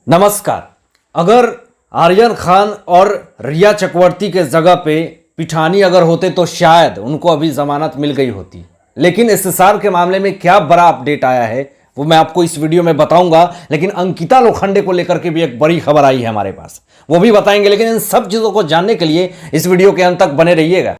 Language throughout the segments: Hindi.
नमस्कार। अगर आर्यन खान और रिया चक्रवर्ती के जगह पे पिठानी अगर होते तो शायद उनको अभी जमानत मिल गई होती। लेकिन एसएसआर के मामले में क्या बड़ा अपडेट आया है वो मैं आपको इस वीडियो में बताऊंगा। लेकिन अंकिता लोखंडे को लेकर के भी एक बड़ी खबर आई है हमारे पास, वो भी बताएंगे। लेकिन इन सब चीजों को जानने के लिए इस वीडियो के अंत तक बने रहिएगा।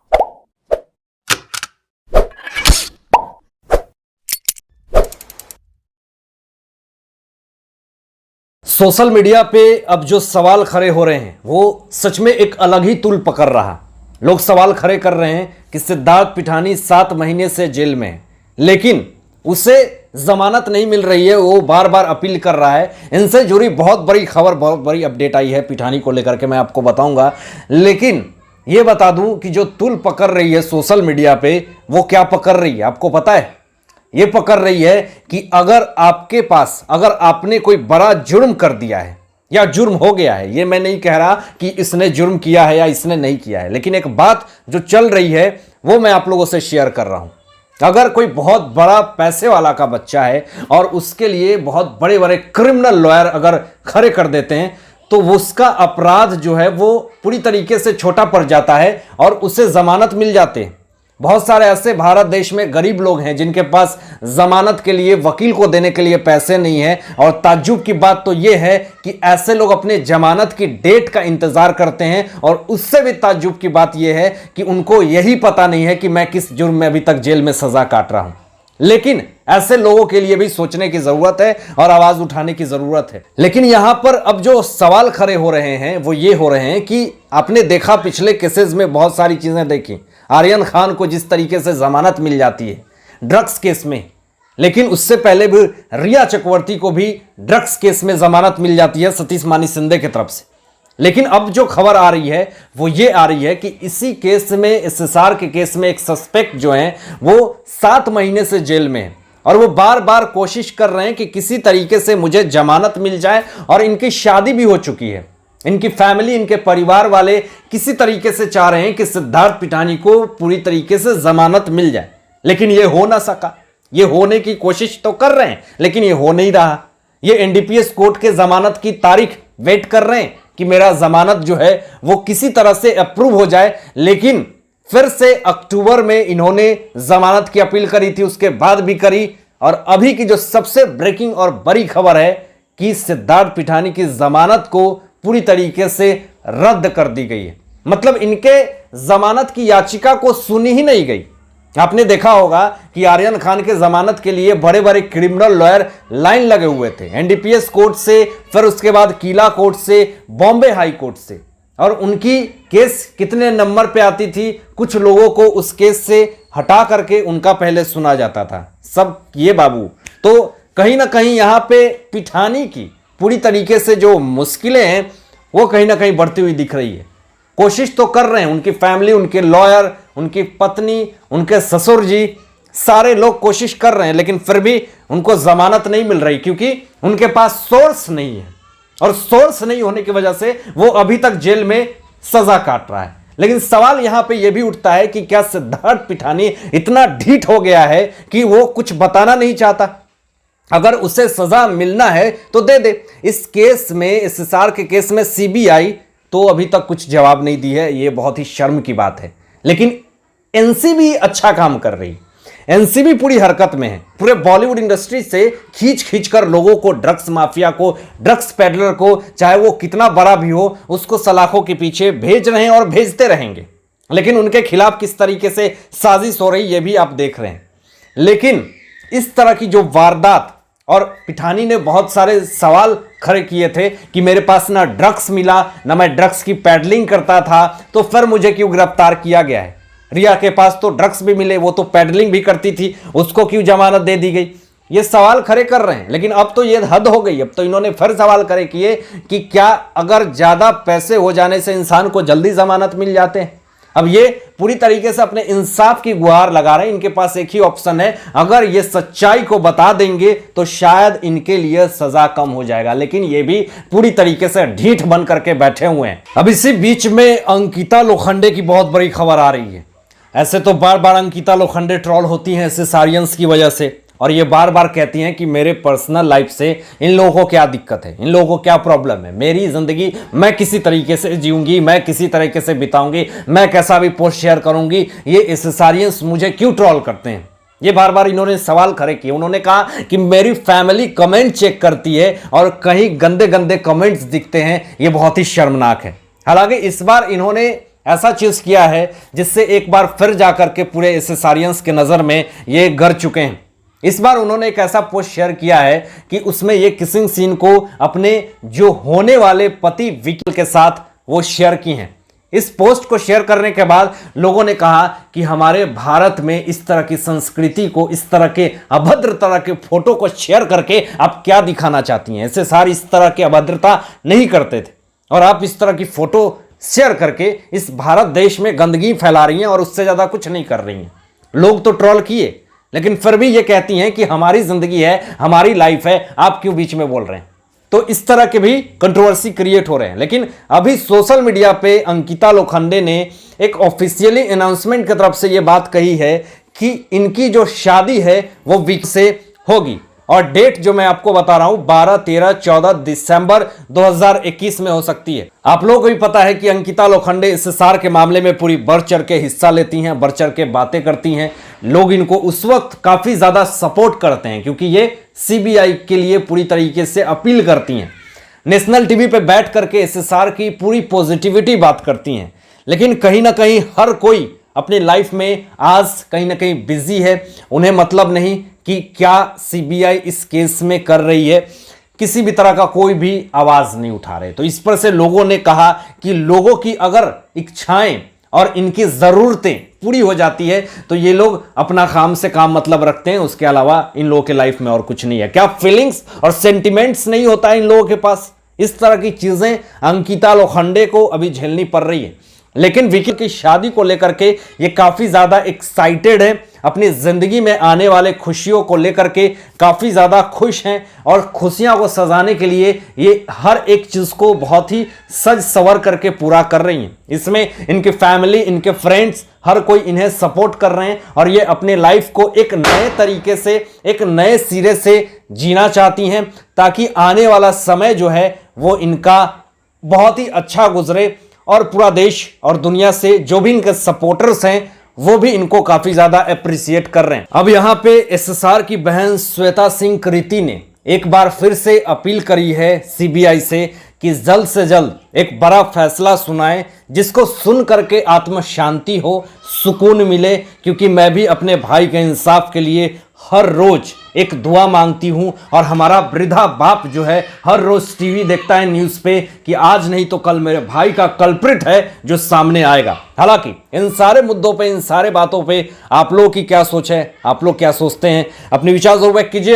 सोशल मीडिया पे अब जो सवाल खड़े हो रहे हैं वो सच में एक अलग ही तूल पकड़ रहा। लोग सवाल खड़े कर रहे हैं कि सिद्धार्थ पिठानी 7 महीने से जेल में है, लेकिन उसे जमानत नहीं मिल रही है। वो बार बार अपील कर रहा है। इनसे जुड़ी बहुत बड़ी खबर, बहुत बड़ी अपडेट आई है पिठानी को लेकर के, मैं आपको बताऊंगा। लेकिन ये बता दूं कि जो तूल पकड़ रही है सोशल मीडिया पे वो क्या पकड़ रही है आपको पता है? ये पकड़ रही है कि अगर आपके पास, अगर आपने कोई बड़ा जुर्म कर दिया है या जुर्म हो गया है, ये मैं नहीं कह रहा कि इसने जुर्म किया है या इसने नहीं किया है, लेकिन एक बात जो चल रही है वो मैं आप लोगों से शेयर कर रहा हूं। अगर कोई बहुत बड़ा पैसे वाला का बच्चा है और उसके लिए बहुत बड़े बड़े क्रिमिनल लॉयर अगर खड़े कर देते हैं तो उसका अपराध जो है वो पूरी तरीके से छोटा पड़ जाता है और उसे जमानत मिल जाते हैं। बहुत सारे ऐसे भारत देश में गरीब लोग हैं जिनके पास जमानत के लिए वकील को देने के लिए पैसे नहीं है। और ताज्जुब की बात तो यह है कि ऐसे लोग अपने जमानत की डेट का इंतजार करते हैं। और उससे भी ताज्जुब की बात यह है कि उनको यही पता नहीं है कि मैं किस जुर्म में अभी तक जेल में सजा काट रहा हूं। लेकिन ऐसे लोगों के लिए भी सोचने की जरूरत है और आवाज उठाने की जरूरत है। लेकिन यहां पर अब जो सवाल खड़े हो रहे हैं वो ये हो रहे हैं कि आपने देखा, पिछले केसेस में बहुत सारी चीजें देखी। आर्यन खान को जिस तरीके से जमानत मिल जाती है ड्रग्स केस में, लेकिन उससे पहले भी रिया चक्रवर्ती को भी ड्रग्स केस में जमानत मिल जाती है सतीश मानी शिंदे की तरफ से। लेकिन अब जो खबर आ रही है वो ये आ रही है कि इसी केस में, एसएसआर के केस में, एक सस्पेक्ट जो है वो 7 महीने से जेल में है और वो बार बार कोशिश कर रहे हैं कि किसी तरीके से मुझे जमानत मिल जाए। और इनकी शादी भी हो चुकी है। इनकी फैमिली, इनके परिवार वाले किसी तरीके से चाह रहे हैं कि सिद्धार्थ पिठानी को पूरी तरीके से जमानत मिल जाए, लेकिन ये हो ना सका। ये होने की कोशिश तो कर रहे हैं लेकिन ये हो नहीं रहा। ये एनडीपीएस कोर्ट के जमानत की तारीख वेट कर रहे हैं कि मेरा जमानत जो है वो किसी तरह से अप्रूव हो जाए। लेकिन फिर से अक्टूबर में इन्होंने जमानत की अपील करी थी, उसके बाद भी करी। और अभी की जो सबसे ब्रेकिंग और बड़ी खबर है कि सिद्धार्थ पिठानी की जमानत को पूरी तरीके से रद्द कर दी गई है। मतलब इनके जमानत की याचिका को सुनी ही नहीं गई। आपने देखा होगा कि आर्यन खान के जमानत के लिए बड़े बड़े क्रिमिनल लॉयर लाइन लगे हुए थे, एनडीपीएस कोर्ट से, फिर उसके बाद किला कोर्ट से, बॉम्बे हाई कोर्ट से। और उनकी केस कितने नंबर पे आती थी, कुछ लोगों को उस केस से हटा करके उनका पहले सुना जाता था सब ये बाबू। तो कहीं ना कहीं यहां पे पिठानी की पूरी तरीके से जो मुश्किलें हैं वो कहीं ना कहीं बढ़ती हुई दिख रही है। कोशिश तो कर रहे हैं उनकी फैमिली, उनके लॉयर, उनकी पत्नी, उनके ससुर जी, सारे लोग कोशिश कर रहे हैं, लेकिन फिर भी उनको जमानत नहीं मिल रही क्योंकि उनके पास सोर्स नहीं है। और सोर्स नहीं होने की वजह से वो अभी तक जेल में सजा काट रहा है। लेकिन सवाल यहां पे यह भी उठता है कि क्या सिद्धार्थ पिठानी इतना ढीठ हो गया है कि वो कुछ बताना नहीं चाहता? अगर उसे सजा मिलना है तो दे दे। इस केस में, एसएसआर के केस में सीबीआई तो अभी तक कुछ जवाब नहीं दी है, ये बहुत ही शर्म की बात है। लेकिन एनसीबी अच्छा काम कर रही। एनसीबी पूरी हरकत में है। पूरे बॉलीवुड इंडस्ट्री से खींच खींच कर लोगों को, ड्रग्स माफिया को, ड्रग्स पेडलर को, चाहे वो कितना बड़ा भी हो, उसको सलाखों के पीछे भेज रहे हैं और भेजते रहेंगे। लेकिन उनके खिलाफ किस तरीके से साजिश हो रही ये भी आप देख रहे हैं। लेकिन इस तरह की जो वारदात, और पिठानी ने बहुत सारे सवाल खड़े किए थे कि मेरे पास ना ड्रग्स मिला, ना मैं ड्रग्स की पैडलिंग करता था, तो फिर मुझे क्यों गिरफ्तार किया गया है? रिया के पास तो ड्रग्स भी मिले, वो तो पैडलिंग भी करती थी, उसको क्यों जमानत दे दी गई? ये सवाल खड़े कर रहे हैं। लेकिन अब तो ये हद हो गई। अब तो इन्होंने फिर सवाल खड़े किए कि क्या अगर ज्यादा पैसे हो जाने से इंसान को जल्दी जमानत मिल जाते हैं? अब ये पूरी तरीके से अपने इंसाफ की गुहार लगा रहे हैं। इनके पास एक ही ऑप्शन है, अगर ये सच्चाई को बता देंगे तो शायद इनके लिए सजा कम हो जाएगा। लेकिन ये भी पूरी तरीके से ढीठ बन करके बैठे हुए हैं। अब इसी बीच में अंकिता लोखंडे की बहुत बड़ी खबर आ रही है। ऐसे तो बार बार अंकिता लोखंडे ट्रॉल होती हैं एसएसआरियंस की वजह से, और ये बार बार कहती हैं कि मेरे पर्सनल लाइफ से इन लोगों को क्या दिक्कत है, इन लोगों को क्या प्रॉब्लम है, मेरी जिंदगी मैं किसी तरीके से जीऊंगी, मैं किसी तरीके से बिताऊंगी, मैं कैसा भी पोस्ट शेयर करूंगी, ये एसेसारियंस मुझे क्यों ट्रोल करते हैं। ये बार बार इन्होंने सवाल खड़े किए। उन्होंने कहा कि मेरी फैमिली कमेंट चेक करती है और कहीं गंदे गंदे कमेंट्स दिखते हैं, ये बहुत ही शर्मनाक है। हालांकि इस बार इन्होंने ऐसा चीज किया है जिससे एक बार फिर जाकर के पूरे एसेसारियंस के नजर में ये गर चुके हैं। इस बार उन्होंने एक ऐसा पोस्ट शेयर किया है कि उसमें ये किसिंग सीन को अपने जो होने वाले पति विकी के साथ वो शेयर की हैं। इस पोस्ट को शेयर करने के बाद लोगों ने कहा कि हमारे भारत में इस तरह की संस्कृति को, इस तरह के अभद्र तरह के फोटो को शेयर करके आप क्या दिखाना चाहती हैं। ऐसे सारी इस तरह की अभद्रता नहीं करते थे और आप इस तरह की फोटो शेयर करके इस भारत देश में गंदगी फैला रही हैं और उससे ज्यादा कुछ नहीं कर रही हैं। लोग तो ट्रोल किए, लेकिन फिर भी ये कहती हैं कि हमारी जिंदगी है, हमारी लाइफ है, आप क्यों बीच में बोल रहे हैं। तो इस तरह के भी कंट्रोवर्सी क्रिएट हो रहे हैं। लेकिन अभी सोशल मीडिया पे अंकिता लोखंडे ने एक ऑफिशियली अनाउंसमेंट की तरफ से ये बात कही है कि इनकी जो शादी है वो विकी से होगी और डेट जो मैं आपको बता रहा हूं 12, 13, 14 दिसंबर 2021 में हो सकती है। आप लोगों को भी पता है कि अंकिता लोखंडे इस सार के मामले में पूरी बढ़ चढ़ के हिस्सा लेती हैं, बढ़ चढ़ के बातें करती हैं। लोग इनको उस वक्त काफी ज्यादा सपोर्ट करते हैं क्योंकि ये सीबीआई के लिए पूरी तरीके से अपील करती हैं। नेशनल टीवी पे बैठ करके एसएसआर की पूरी पॉजिटिविटी बात करती हैं। लेकिन कहीं ना कहीं हर कोई अपनी लाइफ में आज कहीं ना कहीं बिजी है। उन्हें मतलब नहीं कि क्या सीबीआई इस केस में कर रही है, किसी भी तरह का कोई भी आवाज नहीं उठा रहे। तो इस पर से लोगों ने कहा कि लोगों की अगर इच्छाएं और इनकी जरूरतें पूरी हो जाती है तो ये लोग अपना काम से काम मतलब रखते हैं, उसके अलावा इन लोगों के लाइफ में और कुछ नहीं है। क्या फीलिंग्स और सेंटिमेंट्स नहीं होता इन लोगों के पास। इस तरह की चीजें अंकिता लोखंडे को अभी झेलनी पड़ रही है। लेकिन विकी की शादी को लेकर के ये काफी ज्यादा एक्साइटेड है, अपनी जिंदगी में आने वाले खुशियों को लेकर के काफी ज्यादा खुश हैं और खुशियां को सजाने के लिए ये हर एक चीज को बहुत ही सज सवर करके पूरा कर रही हैं। इसमें इनकी फैमिली, इनके फ्रेंड्स, हर कोई इन्हें सपोर्ट कर रहे हैं और ये अपने लाइफ को एक नए तरीके से, एक नए सिरे से जीना चाहती हैं ताकि आने वाला समय जो है वो इनका बहुत ही अच्छा गुजरे और पूरा देश और दुनिया से जो भी इनके सपोर्टर्स हैं वो भी इनको काफी ज्यादा अप्रिशिएट कर रहे हैं। अब यहां पे एसएसआर की बहन श्वेता सिंह कृति ने एक बार फिर से अपील करी है सीबीआई से कि जल्द से जल्द एक बड़ा फैसला सुनाए जिसको सुन करके आत्म शांति हो, सुकून मिले। क्योंकि मैं भी अपने भाई के इंसाफ के लिए हर रोज एक दुआ मांगती हूं और हमारा वृद्धा बाप जो है हर रोज टीवी देखता है न्यूज पे कि आज नहीं तो कल मेरे भाई का कल्प्रिट है जो सामने आएगा। हालांकि इन सारे मुद्दों पे, इन सारे बातों पे आप लोगों की क्या सोच है, आप लोग क्या सोचते हैं, अपने विचार जरूर व्यक्त कीजिएगा।